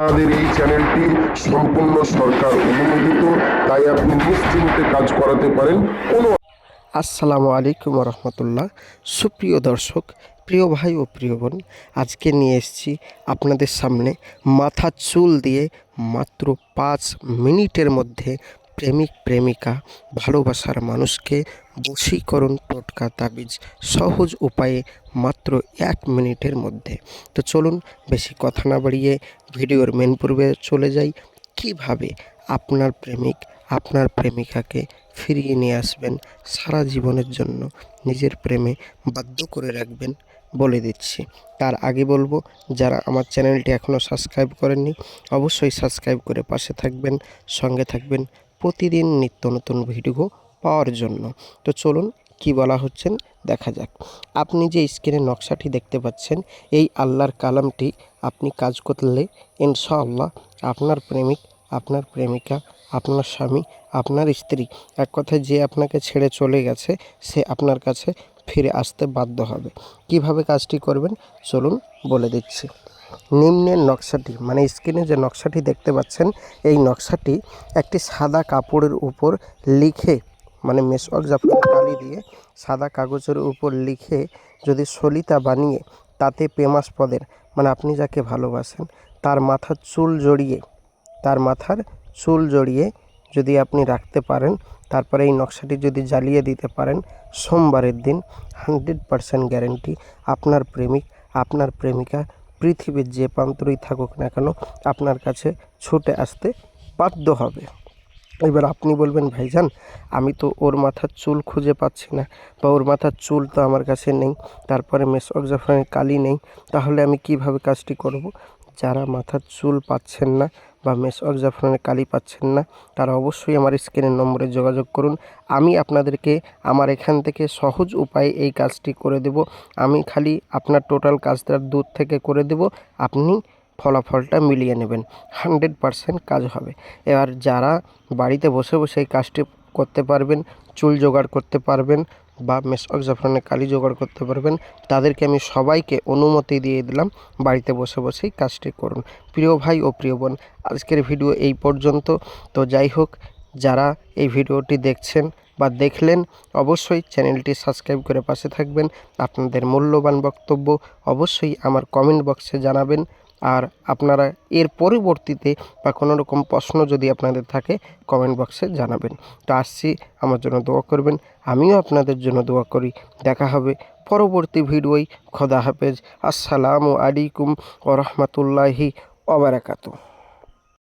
আমাদের এই চ্যানেলটি সম্পূর্ণ সরকার অনুমোদিত, তাই আপনি নিশ্চিন্তে কাজ করাতে পারেন। আসসালামু আলাইকুম রহমতুল্লাহ। সুপ্রিয় দর্শক, প্রিয় ভাই ও প্রিয় বোন, আজকে নিয়ে এসেছি আপনাদের সামনে মাথার চুল দিয়ে মাত্র 5 মিনিটের মধ্যে প্রেমিক প্রেমিকা ভালোবাসার মানুষকে বশীকরণ টোটকা তাবিজ সহজ উপায়ে মাত্র 1 মিনিটের মধ্যে। তো চলুন বেশি কথা না বাড়িয়ে ভিডিওর মেন পর্বে চলে যাই। কিভাবে আপনার প্রেমিক আপনার প্রেমিকাকে ফিরিয়ে নিয়ে আসবেন, সারা জীবনের জন্য নিজের প্রেমে বাধ্য করে রাখবেন বলে দিচ্ছি। তার আগে বলবো, যারা আমার চ্যানেলটি এখনও সাবস্ক্রাইব করেননি অবশ্যই সাবস্ক্রাইব করে পাশে থাকবেন, সঙ্গে থাকবেন প্রতিদিন নিত্য নতুন ভিডিও পাওয়ার জন্য। তো চলুন কি বলা হচ্ছেন দেখা যাক। আপনি যে স্ক্রিনে নকশাটি দেখতে পাচ্ছেন, এই আল্লাহর কালামটি আপনি কাজ করলে ইনশাআল্লাহ আপনার প্রেমিক আপনার প্রেমিকা আপনার স্বামী আপনার স্ত্রী, এক কথায় যে আপনাকে ছেড়ে চলে গেছে, সে আপনার কাছে ফিরে আসতে বাধ্য হবে। কিভাবে কাজটি করবেন চলুন বলে দিচ্ছি। নিম্নের নকশাটি মানে স্ক্রিনে যে নকশাটি দেখতে পাচ্ছেন, এই নকশাটি একটি সাদা কাপড়ের উপর লিখে মানে মেসওয়াক জাফরান কালি দিয়ে সাদা কাগজের উপর লিখে যদি সলিতা বানিয়ে তাতে প্রেমাস্পদের মানে আপনি যাকে ভালোবাসেন তার মাথার চুল জড়িয়ে যদি আপনি রাখতে পারেন, তারপরে এই নকশাটি যদি জ্বালিয়ে দিতে পারেন, সোমবারের দিন 100% গ্যারেন্টি আপনার প্রেমিক আপনার প্রেমিকা পৃথিবীর যে প্রান্তরেই থাকুক না কেন আপনার কাছে ছুটে আসতে বাধ্য হবে। এবার আপনি বলবেন, ভাইজান আমি তো ওর মাথার চুল খুঁজে পাচ্ছি না, বা ওর মাথার চুল তো আমার কাছে নেই, তারপরে মেসওয়াক জাফরানের কালি নেই, তাহলে আমি কিভাবে কাজটি করব? যারা মাথার চুল পাচ্ছেন না বা মেসওয়াক জাফরানের কালি পাচ্ছেন না, তারা অবশ্যই আমার স্ক্রিনের নম্বরে যোগাযোগ করুন। আমি আপনাদেরকে আমার এখান থেকে সহজ উপায়ে এই কাজটি করে দেব। আমি খালি আপনার টোটাল কাজটা দূর থেকে করে দেব, আপনি ফলাফলটা মিলিয়ে নেবেন, 100% কাজ হবে। এবার যারা বাড়িতে বসে বসে এই কাজটি করতে পারবেন, চুল জোগাড় করতে পারবেন বা মেসওয়াক জাফরানের কালি জোগাড় করতে পারবেন, তাদেরকে আমি সবাইকে অনুমতি দিয়ে দিলাম বাড়িতে বসে বসেই কাজটি করুন। প্রিয় ভাই ও প্রিয় বোন, আজকের ভিডিও এই পর্যন্ত। তো যাই হোক, যারা এই ভিডিওটি দেখছেন বা দেখলেন অবশ্যই চ্যানেলটি সাবস্ক্রাইব করে পাশে থাকবেন। আপনাদের মূল্যবান বক্তব্য অবশ্যই আমার কমেন্ট বক্সে জানাবেন। আর আপনারা এর পরবর্তীতে বা কোনো রকম প্রশ্ন যদি আপনাদের থাকে কমেন্ট বক্সে জানাবেন। তো আসছি, আমার জন্য দোয়া করবেন, আমিও আপনাদের জন্য দোয়া করি। দেখা হবে পরবর্তী ভিডিওয়। খোদা হাফেজ। আসসালামু আলাইকুম ওয়া রাহমাতুল্লাহি ওয়া বারাকাতুহু।